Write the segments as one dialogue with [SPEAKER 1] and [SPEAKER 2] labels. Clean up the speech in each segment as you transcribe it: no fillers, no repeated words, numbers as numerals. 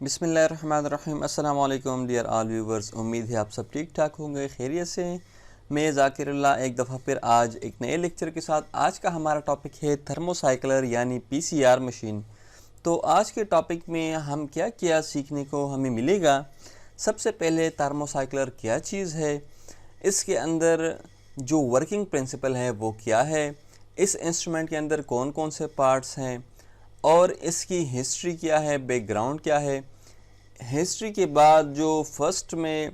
[SPEAKER 1] बिस्मिल्लाहिर्रहमानिर्रहीम अस्सलाम वालेकुम डियर ऑल व्यूवर्स। उम्मीद है आप सब ठीक ठाक होंगे, खैरियत से। मैं ज़ाकिरुल्लाह एक दफ़ा फिर आज एक नए लेक्चर के साथ। आज का हमारा टॉपिक है थर्मोसाइक्लर यानी पीसीआर मशीन। तो आज के टॉपिक में हम क्या क्या सीखने को हमें मिलेगा। सबसे पहले थर्मोसाइक्लर क्या चीज़ है, इसके अंदर जो वर्किंग प्रिंसिपल है वो क्या है, इस इंस्ट्रूमेंट के अंदर कौन कौन से पार्ट्स हैं और इसकी हिस्ट्री क्या है, बैकग्राउंड क्या है। हिस्ट्री के बाद जो फर्स्ट में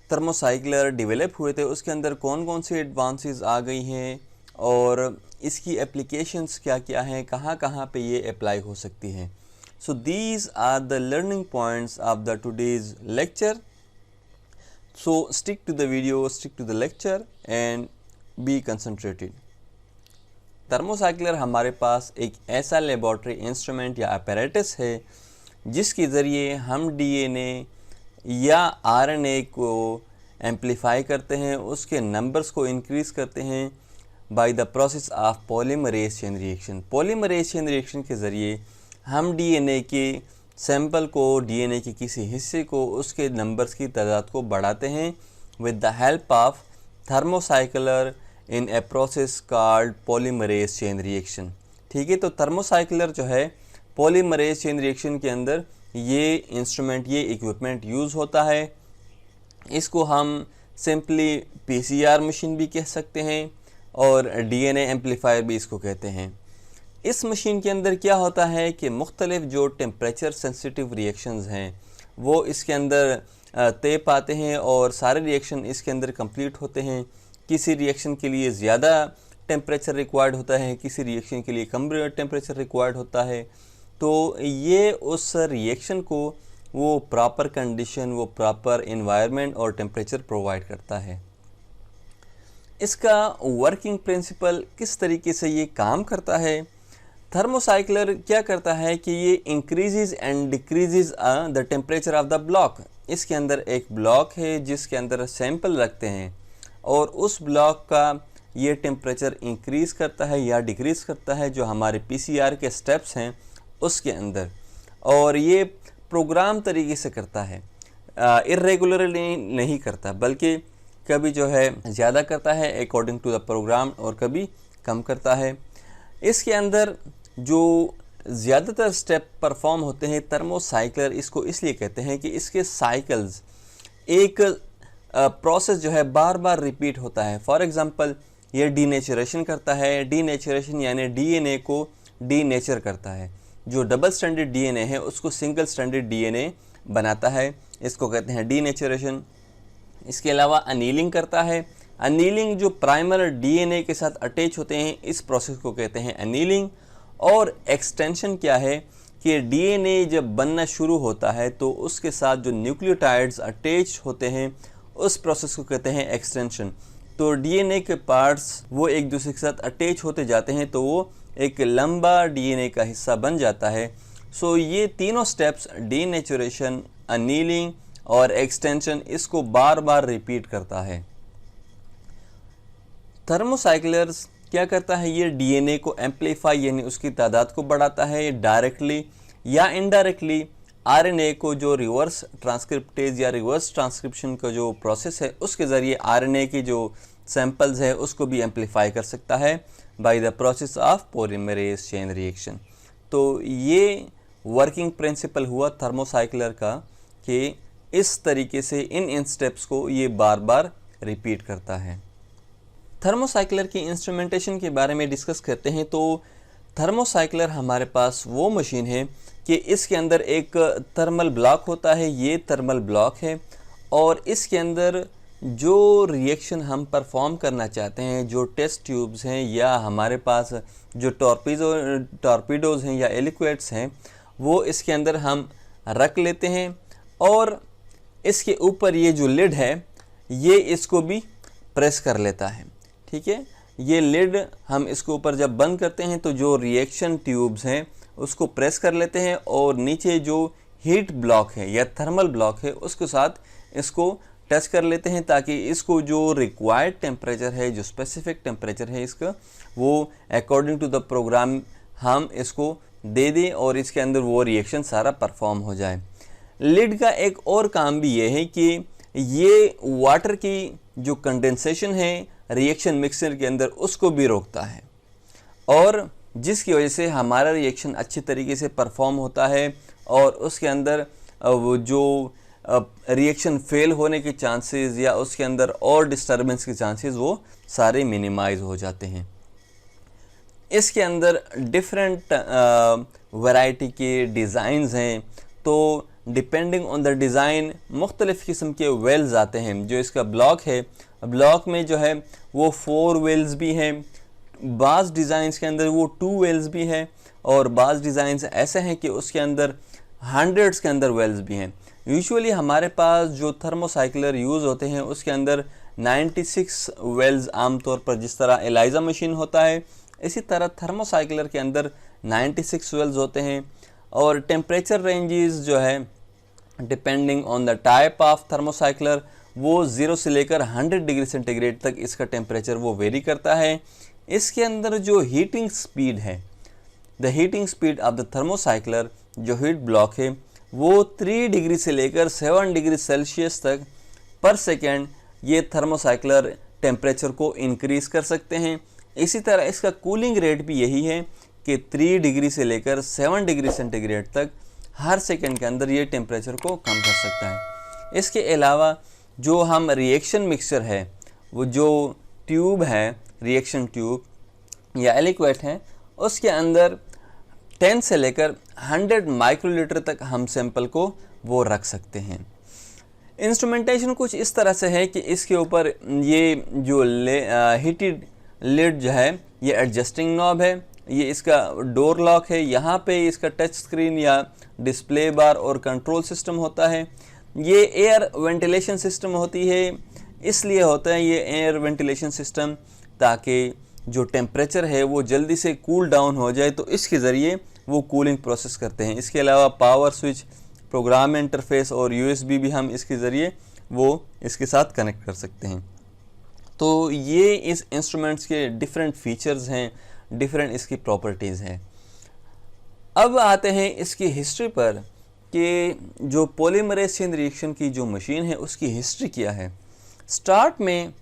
[SPEAKER 1] थर्मोसाइक्लर डेवलप हुए थे उसके अंदर कौन कौन सी एडवांसेस आ गई हैं और इसकी एप्लीकेशंस क्या क्या हैं, कहाँ कहाँ पे ये अप्लाई हो सकती हैं। So these are the learning points of the today's lecture. So stick to the video, stick to the lecture and be concentrated. Thermocycler हमारे पास एक ऐसा लेबॉर्ट्री इंस्ट्रूमेंट या अपैरेटस है जिसके ज़रिए हम डीएनए या आरएनए को एम्पलीफाई करते हैं, उसके नंबर्स को इंक्रीज़ करते हैं by the process of polymerase chain reaction. Polymerase chain reaction के ज़रिए हम डीएनए के सैंपल को, डीएनए के किसी हिस्से को, उसके नंबर्स की तादाद को बढ़ाते हैं with the help of thermocycler in a process called polymerase chain reaction. ठीक है, तो थर्मोसाइक्लर जो है पॉलीमरेज चेन रिएक्शन के अंदर ये इंस्ट्रूमेंट, ये इक्विपमेंट यूज़ होता है। इसको हम सिंपली पीसीआर मशीन भी कह सकते हैं और डीएनए एम्पलीफायर भी इसको कहते हैं। इस मशीन के अंदर क्या होता है कि मुख्तलिफ जो टेम्परेचर सेंसिटिव रिएक्शंस हैं वो इसके अंदर तय पाते हैं और सारे रिएक्शन इसके अंदर कंप्लीट होते हैं। किसी रिएक्शन के लिए ज़्यादा टेम्परेचर रिक्वायर्ड होता है, किसी रिएक्शन के लिए कम टेम्परेचर रिक्वायर्ड होता है। तो ये उस रिएक्शन को वो प्रॉपर कंडीशन, वो प्रॉपर एनवायरनमेंट और टेम्परेचर प्रोवाइड करता है। इसका वर्किंग प्रिंसिपल किस तरीके से ये काम करता है। थर्मोसाइक्लर क्या करता है कि ये increases and decreases the temperature of the block. इसके अंदर एक ब्लॉक है जिसके अंदर सैंपल रखते हैं और उस ब्लॉक का ये टेम्परेचर इंक्रीज़ करता है या डिक्रीज़ करता है जो हमारे पीसीआर के स्टेप्स हैं उसके अंदर, और ये प्रोग्राम तरीके से करता है, इर्रेगुलरली नहीं करता, बल्कि कभी जो है ज़्यादा करता है अकॉर्डिंग टू द प्रोग्राम और कभी कम करता है। इसके अंदर जो ज़्यादातर स्टेप परफॉर्म होते हैं, थर्मोसाइक्लर इसको इसलिए कहते हैं कि इसके साइकिल्स, एक प्रोसेस जो है बार बार रिपीट होता है। फॉर एग्ज़ाम्पल ये डीनेचरेशन करता है। डीनेचरेशन यानी डीएनए को डीनेचर करता है। जो डबल स्टैंडर्ड डीएनए है उसको सिंगल स्टैंडर्ड डीएनए बनाता है, इसको कहते हैं डीनेचरेशन। इसके अलावा अनीलिंग करता है। अनीलिंग जो प्राइमर डीएनए के साथ अटैच होते हैं इस प्रोसेस को कहते हैं अनीलिंग। और एक्सटेंशन क्या है कि डीएनए जब बनना शुरू होता है तो उसके साथ जो न्यूक्लियोटाइड्स अटैच होते हैं उस प्रोसेस को कहते हैं एक्सटेंशन। तो डीएनए के पार्ट्स वो एक दूसरे के साथ अटैच होते जाते हैं तो वो एक लंबा डीएनए का हिस्सा बन जाता है। सो ये तीनों स्टेप्स, डीनेचुरेशन, अनीलिंग और एक्सटेंशन, इसको बार बार रिपीट करता है। थर्मोसाइक्लर्स क्या करता है, ये डीएनए को एम्पलीफाई यानी उसकी तादाद को बढ़ाता है डायरेक्टली या इनडायरेक्टली। आरएनए को जो रिवर्स ट्रांसक्रिप्टेज या रिवर्स ट्रांसक्रिप्शन का जो प्रोसेस है उसके ज़रिए आरएनए की जो सैंपल्स है उसको भी एम्पलीफाई कर सकता है by the process of polymerase chain reaction. तो ये वर्किंग प्रिंसिपल हुआ थर्मोसाइक्लर का कि इस तरीके से इन स्टेप्स को ये बार बार रिपीट करता है। थर्मोसाइक्लर की इंस्ट्रूमेंटेशन के बारे में डिस्कस करते हैं। तो थर्मोसाइक्लर हमारे पास वो मशीन है कि इसके अंदर एक थर्मल ब्लॉक होता है। ये थर्मल ब्लॉक है और इसके अंदर जो रिएक्शन हम परफॉर्म करना चाहते हैं, जो टेस्ट ट्यूब्स हैं या हमारे पास जो टॉर्पीडोज़ हैं या एलिक्वेट्स हैं, वो इसके अंदर हम रख लेते हैं और इसके ऊपर ये जो लिड है ये इसको भी प्रेस कर लेता है। ठीक है, ये लिड हम इसके ऊपर जब बंद करते हैं तो जो रिएक्शन ट्यूब्स हैं उसको प्रेस कर लेते हैं और नीचे जो हीट ब्लॉक है या थर्मल ब्लॉक है उसके साथ इसको टच कर लेते हैं ताकि इसको जो रिक्वायर्ड टेम्परेचर है, जो स्पेसिफिक टेम्परेचर है इसका, वो अकॉर्डिंग टू द प्रोग्राम हम इसको दे दें और इसके अंदर वो रिएक्शन सारा परफॉर्म हो जाए। लिड का एक और काम भी ये है कि ये वाटर की जो कंडेंसेशन है रिएक्शन मिक्सर के अंदर उसको भी रोकता है, और जिसकी वजह से हमारा रिएक्शन अच्छी तरीके से परफॉर्म होता है और उसके अंदर वो जो रिएक्शन फेल होने के चांसेस या उसके अंदर और डिस्टर्बेंस के चांसेस वो सारे मिनिमाइज हो जाते हैं। इसके अंदर डिफरेंट वैरायटी के डिज़ाइंस हैं, तो डिपेंडिंग ऑन द डिज़ाइन मुख्तलिफ़ किस्म के वेल्स आते हैं। जो इसका ब्लॉक है, ब्लॉक में जो है वो 4 वेल्स भी हैं, बाज़ डिज़ाइंस के अंदर वो 2 वेल्स भी हैं, और बाज़ डिज़ाइंस ऐसे हैं कि उसके अंदर हंड्रेड्स के अंदर वेल्स भी हैं। यूजुअली हमारे पास जो थर्मोसाइक्लर यूज़ होते हैं उसके अंदर 96 वेल्स आमतौर पर, जिस तरह एलाइज़ा मशीन होता है इसी तरह थर्मोसाइक्लर के अंदर 96 वेल्स होते हैं। और टेम्परेचर रेंजेस जो है depending on the type of thermocycler वो 0 से लेकर 100 डिग्री सेंटीग्रेड तक इसका टेम्परेचर वो वेरी करता है। इसके अंदर जो हीटिंग स्पीड है, the heating speed of the thermocycler, जो हीट ब्लॉक है, वो 3 डिग्री से लेकर 7 डिग्री सेल्सियस तक पर सेकेंड ये थर्मोसाइक्लर टेम्परेचर को इंक्रीज़ कर सकते हैं। इसी तरह इसका कूलिंग रेट भी यही है कि 3 डिग्री से लेकर 7 डिग्री सेंटीग्रेड तक हर सेकंड के अंदर ये टेम्परेचर को कम कर सकता है। इसके अलावा जो हम रिएक्शन मिक्सचर है, वो जो ट्यूब है, रिएक्शन ट्यूब या एलिक्वेट है, उसके अंदर 10 से लेकर 100 माइक्रोलीटर तक हम सैंपल को वो रख सकते हैं। इंस्ट्रूमेंटेशन कुछ इस तरह से है कि इसके ऊपर ये जो हीटेड लिड जो है ये एडजस्टिंग नॉब है, ये इसका डोर लॉक है, यहाँ पे इसका टच स्क्रीन या डिस्प्ले बार और कंट्रोल सिस्टम होता है। ये एयर वेंटिलेशन सिस्टम होती है, इसलिए होता है ये एयर वेंटिलेशन सिस्टम ताकि जो टेम्परेचर है वो जल्दी से कूल डाउन हो जाए, तो इसके ज़रिए वो कूलिंग प्रोसेस करते हैं। इसके अलावा पावर स्विच, प्रोग्राम इंटरफेस और यूएसबी भी हम इसके ज़रिए वो इसके साथ कनेक्ट कर सकते हैं। तो ये इस इंस्ट्रूमेंट्स के डिफरेंट फीचर्स हैं, डिफरेंट इसकी प्रॉपर्टीज़ हैं। अब आते हैं इसकी हिस्ट्री पर कि जो पॉलीमरेज चेन रिएक्शन की जो मशीन है उसकी हिस्ट्री क्या है। स्टार्ट में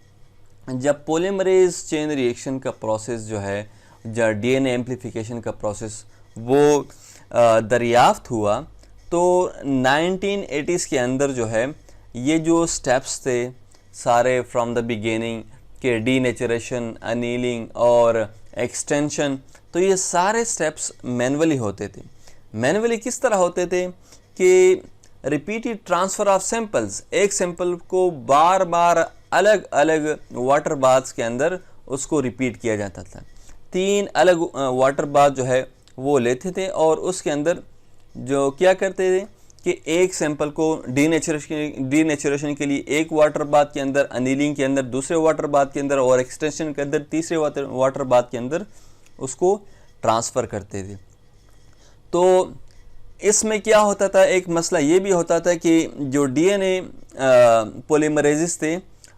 [SPEAKER 1] जब पॉलीमरेज चेन रिएक्शन का प्रोसेस जो है, जब डीएनए एम्प्लीफिकेशन का प्रोसेस वो दरियाफ्त हुआ, तो 1980s के अंदर जो है ये जो स्टेप्स थे सारे फ्रॉम द बिगिनिंग के डीनेचरेशन, अनीलिंग और एक्सटेंशन, तो ये सारे स्टेप्स मैनुअली होते थे। मैनुअली किस तरह होते थे कि रिपीटेड ट्रांसफ़र ऑफ सैंपल्स, एक सैंपल को बार बार अलग अलग वाटर बाथ्स के अंदर उसको रिपीट किया जाता था। 3 अलग वाटर बाथ जो है वो लेते थे और उसके अंदर जो क्या करते थे कि एक सैंपल को डीनेचुरेशन के लिए एक वाटर बाथ के अंदर, अनीलिंग के अंदर दूसरे वाटर बाथ के अंदर और एक्सटेंशन के अंदर तीसरे वाटर बाथ के अंदर उसको ट्रांसफ़र करते थे। तो इसमें क्या होता था, एक मसला ये भी होता था कि जो डीएनए पॉलीमरेज़ेस थे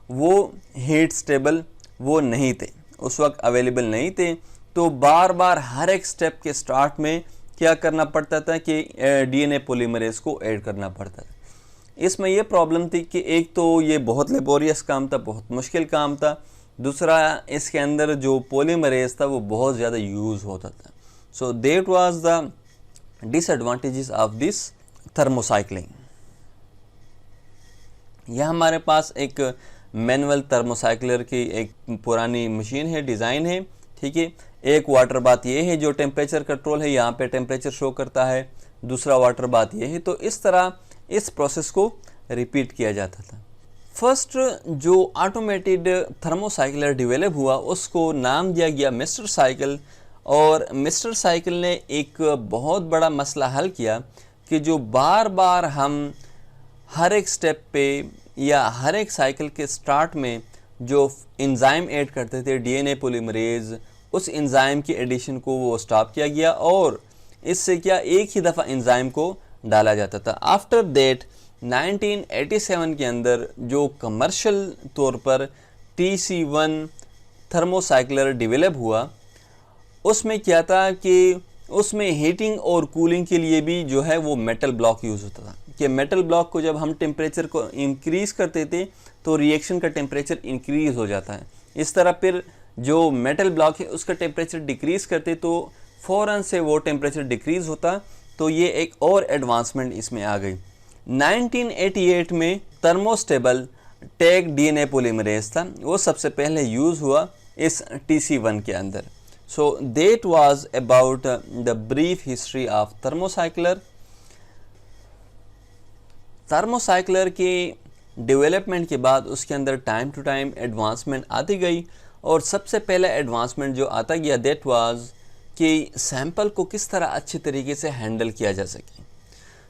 [SPEAKER 1] वो हीट स्टेबल वो नहीं थे, उस वक्त अवेलेबल नहीं थे, तो बार बार हर एक स्टेप के स्टार्ट में क्या करना पड़ता था कि डीएनए पॉलीमरेज को ऐड करना पड़ता था। इसमें यह प्रॉब्लम थी कि एक तो ये बहुत लेबोरियस काम था, बहुत मुश्किल काम था, दूसरा इसके अंदर जो पॉलीमरेज था वो बहुत ज़्यादा यूज़ होता था। So that was the disadvantages of this thermocycling. यह हमारे पास एक मैनुअल थर्मोसाइक्लर की एक पुरानी मशीन है, डिज़ाइन है, ठीक है। एक वाटर बाथ ये है जो टेम्परेचर कंट्रोल है, यहाँ पे टेम्परेचर शो करता है, दूसरा वाटर बाथ ये है। तो इस तरह इस प्रोसेस को रिपीट किया जाता था। फर्स्ट जो ऑटोमेटेड थर्मोसाइक्लर डेवलप हुआ उसको नाम दिया गया मिस्टर साइकिल, और मिस्टर साइकिल ने एक बहुत बड़ा मसला हल किया कि जो बार बार हम हर एक स्टेप पे या हर एक साइकिल के स्टार्ट में जो एंजाइम ऐड करते थे डीएनए पॉलीमरेज, उस एंजाइम की एडिशन को वो स्टॉप किया गया और इससे क्या एक ही दफ़ा एंजाइम को डाला जाता था। आफ्टर दैट 1987 के अंदर जो कमर्शियल तौर पर TC1 थर्मोसाइक्लर डेवलप हुआ, उसमें क्या था कि उसमें हीटिंग और कूलिंग के लिए भी जो है वो मेटल ब्लॉक यूज़ होता था, कि मेटल ब्लॉक को जब हम टेम्परेचर को इंक्रीज़ करते थे तो रिएक्शन का टेम्परेचर इंक्रीज़ हो जाता है। इस तरह फिर जो मेटल ब्लॉक है उसका टेम्परेचर डिक्रीज़ करते तो फ़ौरन से वो टेम्परेचर डिक्रीज़ होता। तो ये एक और एडवांसमेंट इसमें आ गई। 1988 में थर्मोस्टेबल टैग डीएनए पॉलीमरेज था, वो सबसे पहले यूज़ हुआ इस TC1 के अंदर। सो that was about the brief history of thermocycler. Thermocycler के डेवलपमेंट के बाद उसके अंदर टाइम टू टाइम एडवांसमेंट आती गई, और सबसे पहला एडवांसमेंट जो आता गया दैट वाज कि सैंपल को किस तरह अच्छे तरीके से हैंडल किया जा सके।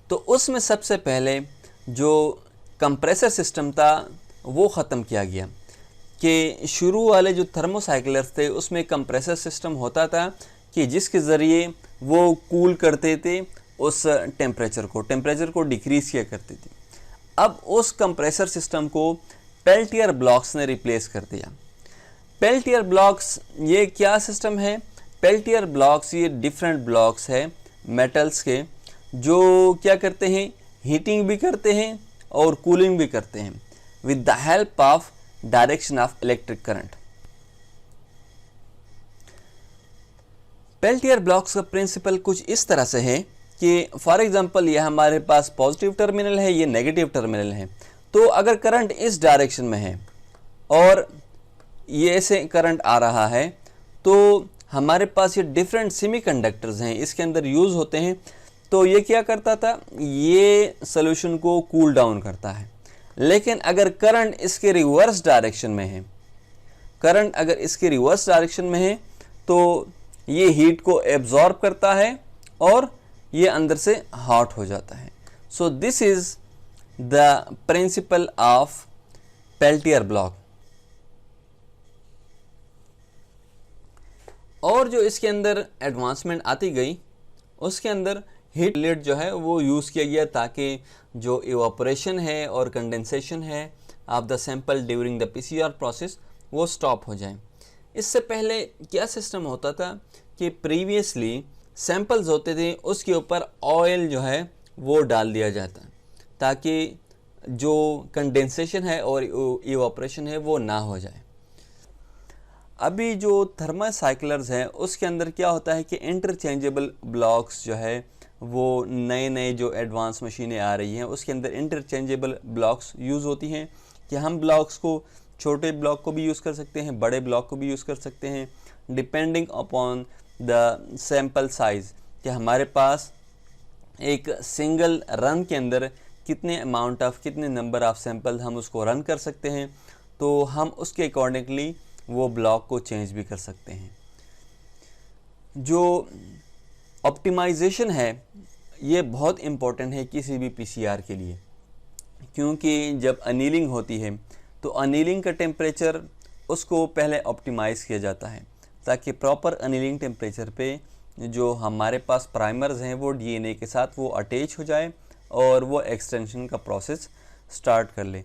[SPEAKER 1] तो उसमें सबसे पहले जो कंप्रेसर सिस्टम था वो ख़त्म किया गया कि शुरू वाले जो थर्मोसाइक्लर्स थे उसमें कंप्रेसर सिस्टम होता था कि जिसके ज़रिए वो कूल करते थे उस टेम्परेचर को डिक्रीज़ किया करते थे। अब उस कंप्रेसर सिस्टम को पेल्टियर ब्लॉक्स ने रिप्लेस कर दिया। पेल्टियर ब्लॉक्स ये क्या सिस्टम है? पेल्टियर ब्लॉक्स ये डिफरेंट ब्लॉक्स है मेटल्स के, जो क्या करते हैं, हीटिंग भी करते हैं और कूलिंग भी करते हैं with the help of direction of electric current. Peltier blocks का प्रिंसिपल कुछ इस तरह से है कि फॉर एग्जांपल ये हमारे पास पॉजिटिव टर्मिनल है, ये नेगेटिव टर्मिनल है। तो अगर करंट इस डायरेक्शन में है और ये ऐसे करंट आ रहा है तो हमारे पास ये डिफरेंट सेमीकंडक्टर्स हैं इसके अंदर यूज़ होते हैं। तो ये क्या करता था, ये सॉल्यूशन को कूल डाउन करता है। लेकिन अगर करंट इसके रिवर्स डायरेक्शन में है, तो ये हीट को एब्जॉर्ब करता है और ये अंदर से हॉट हो जाता है। So this is the principle of Peltier block. और जो इसके अंदर एडवांसमेंट आती गई उसके अंदर हीट लिड जो है वो यूज़ किया गया ताकि जो इवापोरेशन है और कंडेंसेशन है of the sample during the PCR process वो स्टॉप हो जाए। इससे पहले क्या सिस्टम होता था कि प्रीवियसली सैंपल्स होते थे उसके ऊपर ऑयल जो है वो डाल दिया जाता ताकि जो कंडेंसेशन है और इवापोरेशन है वो ना हो जाए। अभी जो थर्मोसाइक्लर्स हैं उसके अंदर क्या होता है कि इंटरचेंजेबल ब्लॉक्स जो है वो नए जो एडवांस मशीनें आ रही हैं उसके अंदर इंटरचेंजेबल ब्लॉक्स यूज़ होती हैं कि हम ब्लॉक्स को छोटे ब्लॉक को भी यूज़ कर सकते हैं, बड़े ब्लॉक को भी यूज़ कर सकते हैं depending upon the sample size, कि हमारे पास एक सिंगल रन के अंदर कितने नंबर ऑफ़ सैंपल हम उसको रन कर सकते हैं। तो हम उसके अकॉर्डिंगली वो ब्लॉक को चेंज भी कर सकते हैं। जो ऑप्टिमाइजेशन है ये बहुत इम्पोर्टेंट है किसी भी PCR के लिए, क्योंकि जब अनीलिंग होती है तो अनीलिंग का टेम्परेचर उसको पहले ऑप्टिमाइज़ किया जाता है ताकि प्रॉपर अनीलिंग टेम्परेचर पे जो हमारे पास प्राइमर्स हैं वो DNA के साथ वो अटैच हो जाए और वो एक्सटेंशन का प्रोसेस स्टार्ट कर ले।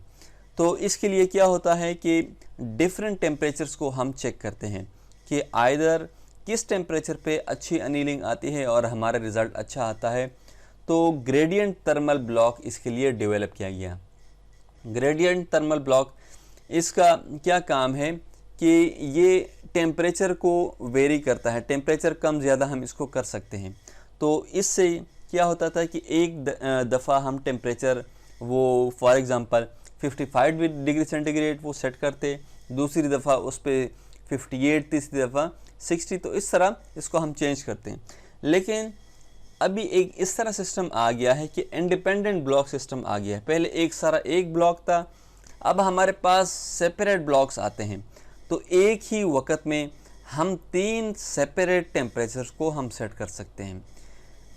[SPEAKER 1] तो इसके लिए क्या होता है कि डिफरेंट टेम्परेचर्स को हम चेक करते हैं कि आइदर किस टेम्परेचर पे अच्छी अनीलिंग आती है और हमारा रिज़ल्ट अच्छा आता है। तो ग्रेडियंट थर्मल ब्लॉक इसके लिए डेवलप किया गया। ग्रेडियंट थर्मल ब्लॉक इसका क्या काम है कि ये टेम्परेचर को वेरी करता है, टेम्परेचर कम ज़्यादा हम इसको कर सकते हैं। तो इससे क्या होता था कि एक दफ़ा हम टेम्परेचर वो फॉर एग्ज़ाम्पल 55 डिग्री सेंटीग्रेड वो सेट करते, दूसरी दफ़ा उस पर 58, तीसरी दफ़ा 60, तो इस तरह इसको हम चेंज करते हैं। लेकिन अभी एक इस तरह सिस्टम आ गया है कि इंडिपेंडेंट ब्लॉक सिस्टम आ गया है। पहले एक ब्लॉक था, अब हमारे पास सेपरेट ब्लॉक्स आते हैं। तो एक ही वक्त में हम 3 सेपरेट टेम्परेचर्स को हम सेट कर सकते हैं।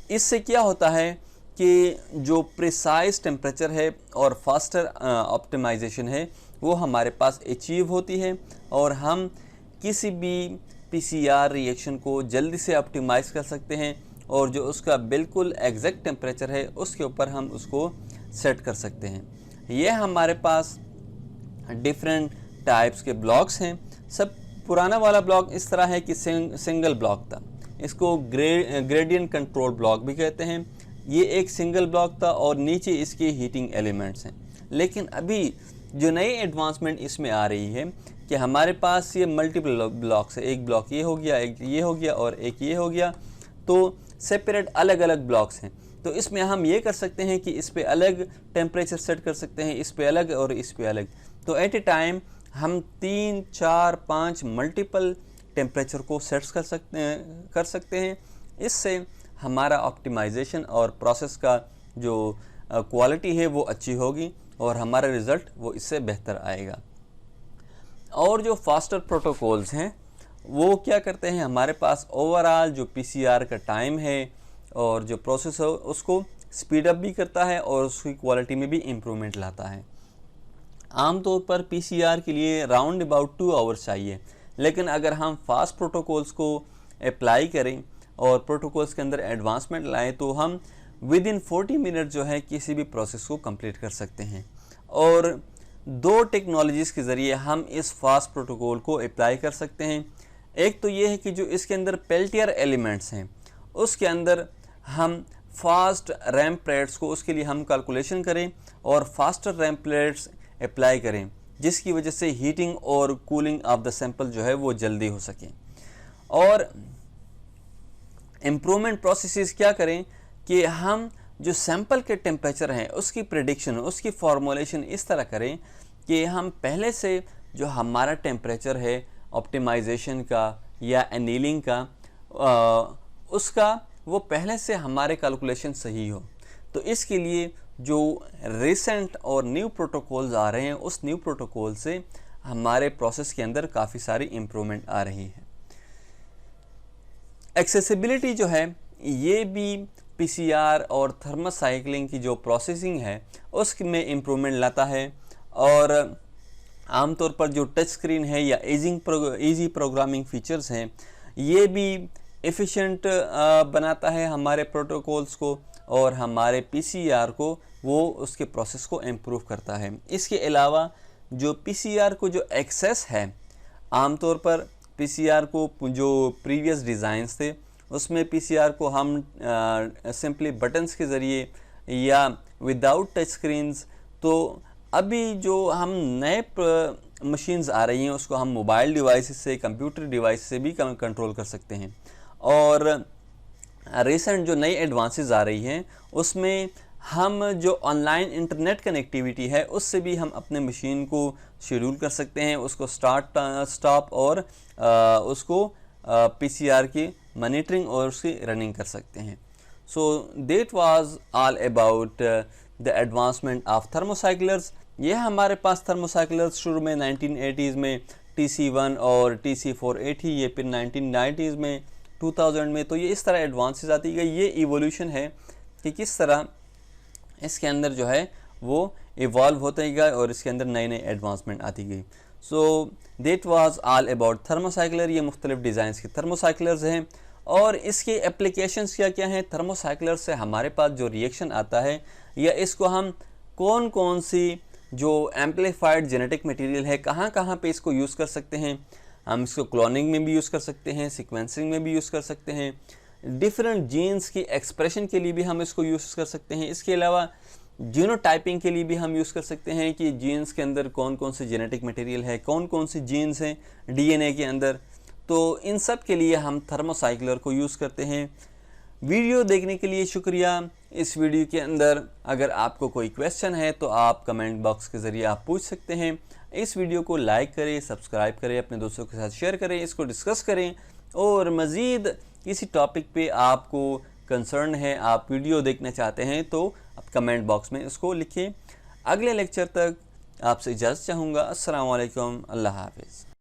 [SPEAKER 1] इससे क्या होता है कि जो प्रिसाइज टेम्परेचर है और फास्टर ऑप्टिमाइजेशन है वो हमारे पास अचीव होती है और हम किसी भी PCR रिएक्शन को जल्दी से ऑप्टिमाइज़ कर सकते हैं और जो उसका बिल्कुल एग्जैक्ट टेम्परेचर है उसके ऊपर हम उसको सेट कर सकते हैं। ये हमारे पास डिफरेंट टाइप्स के ब्लॉक्स हैं। सब पुराना वाला ब्लॉक इस तरह है कि सिंगल ब्लॉक था, इसको ग्रेडियंट कंट्रोल ब्लॉक भी कहते हैं। ये एक सिंगल ब्लॉक था और नीचे इसके हीटिंग एलिमेंट्स हैं। लेकिन अभी जो नई एडवांसमेंट इसमें आ रही है कि हमारे पास ये मल्टीपल ब्लॉक्स है, एक ब्लॉक ये हो गया, एक ये हो गया और एक ये हो गया, तो सेपरेट अलग अलग ब्लॉक्स हैं। तो इसमें हम ये कर सकते हैं कि इस पे अलग टेम्परेचर सेट कर सकते हैं, इस पे अलग और इस पे अलग। तो एट ए टाइम हम 3, 4, 5 मल्टीपल टेम्परेचर को सेट कर सकते हैं। इससे हमारा ऑप्टिमाइजेशन और प्रोसेस का जो क्वालिटी है वो अच्छी होगी और हमारा रिज़ल्ट वो इससे बेहतर आएगा। और जो फास्टर प्रोटोकॉल्स हैं वो क्या करते हैं, हमारे पास ओवरऑल जो पीसीआर का टाइम है और जो प्रोसेस है उसको स्पीड अप भी करता है और उसकी क्वालिटी में भी इम्प्रूवमेंट लाता है। आमतौर पर पीसीआर के लिए राउंड अबाउट 2 आवर्स चाहिए, लेकिन अगर हम फास्ट प्रोटोकॉल्स को अप्लाई करें और प्रोटोकॉल्स के अंदर एडवांसमेंट लाएं तो हम विद इन 40 मिनट जो है किसी भी प्रोसेस को कंप्लीट कर सकते हैं। और 2 टेक्नोलॉजीज़ के ज़रिए हम इस फास्ट प्रोटोकॉल को अप्लाई कर सकते हैं। एक तो ये है कि जो इसके अंदर पेल्टियर एलिमेंट्स हैं उसके अंदर हम फास्ट रैम्प रेट्स को, उसके लिए हम कैलकुलेशन करें और फास्टर रैम्प रेट्स अप्लाई करें, जिसकी वजह से हीटिंग और कूलिंग ऑफ द सैंपल जो है वो जल्दी हो सके। और इम्प्रूवमेंट प्रोसेसेस क्या करें कि हम जो सैंपल के टेम्परेचर हैं उसकी प्रेडिक्शन, उसकी फॉर्मुलेशन इस तरह करें कि हम पहले से जो हमारा टेम्परेचर है ऑप्टिमाइजेशन का या एनीलिंग का उसका वो पहले से हमारे कैलकुलेशन सही हो। तो इसके लिए जो रिसेंट और न्यू प्रोटोकॉल्स आ रहे हैं उस न्यू प्रोटोकॉल से हमारे प्रोसेस के अंदर काफ़ी सारी इम्प्रूवमेंट आ रही है। एक्सेसिबिलिटी जो है ये भी पीसीआर और थर्मोसाइक्लिंग की जो प्रोसेसिंग है उसमें इम्प्रूवमेंट लाता है। और आमतौर पर जो टच स्क्रीन है या ईजी प्रोग्रामिंग फीचर्स हैं ये भी एफिशिएंट बनाता है हमारे प्रोटोकॉल्स को और हमारे पीसीआर को वो उसके प्रोसेस को इम्प्रूव करता है। इसके अलावा जो पीसीआर को जो एक्सेस है, आमतौर पर पीसीआर को जो प्रीवियस डिज़ाइंस थे उसमें पीसीआर को हम सिंपली बटन्स के ज़रिए या विदाउट टच स्क्रीन्स, तो अभी जो हम नए मशीन्स आ रही हैं उसको हम मोबाइल डिवाइस से, कंप्यूटर डिवाइस से भी कंट्रोल कर सकते हैं। और रिसेंट जो नई एडवांसेस आ रही हैं उसमें हम जो ऑनलाइन इंटरनेट कनेक्टिविटी है उससे भी हम अपने मशीन को शेड्यूल कर सकते हैं, उसको स्टार्ट स्टॉप और उसको पीसीआर की मॉनिटरिंग और उसकी रनिंग कर सकते हैं। So that was all about the advancement of thermocyclers. ये हमारे पास थर्मोसाइक्लर्स शुरू में 1980s में TC1 और TC480, ये फिर 1990s में 2000 में, तो ये इस तरह एडवांसेस आती गई। ये इवोल्यूशन है कि किस तरह इसके अंदर जो है वो इवॉल्व होते गया और इसके अंदर नई नई एडवांसमेंट आती गई। सो that was all about thermocycler. ये मुख्तलिफ डिज़ाइंस के थर्मोसाइक्लर्स हैं और इसके एप्लीकेशंस क्या क्या हैं। थर्मोसाइक्लर से हमारे पास जो रिएक्शन आता है या इसको हम कौन कौन सी जो एम्पलीफाइड जेनेटिक मटेरियल है कहाँ कहाँ पे इसको यूज़ कर सकते हैं। हम इसको क्लोनिंग में भी यूज़ कर सकते हैं, सीक्वेंसिंग में भी यूज़ कर सकते हैं, डिफरेंट जीन्स की एक्सप्रेशन के लिए भी हम इसको यूज़ कर सकते हैं। इसके अलावा जीनोटाइपिंग के लिए भी हम यूज़ कर सकते हैं कि जीन्स के अंदर कौन कौन से जेनेटिक मटेरियल है, कौन कौन सी जीन्स हैं डीएनए के अंदर। तो इन सब के लिए हम थर्मोसाइक्लर को यूज़ करते हैं। वीडियो देखने के लिए शुक्रिया। इस वीडियो के अंदर अगर आपको कोई क्वेश्चन है तो आप कमेंट बॉक्स के ज़रिए आप पूछ सकते हैं। इस वीडियो को लाइक करें, सब्सक्राइब करें, अपने दोस्तों के साथ शेयर करें, इसको डिस्कस करें और मज़ीद किसी टॉपिक पे आपको कंसर्न है, आप वीडियो देखना चाहते हैं तो आप कमेंट बॉक्स में इसको लिखें। अगले लेक्चर तक आपसे इजाज़त चाहूँगा। अस्सलाम वालेकुम, अल्लाह हाफ़िज़।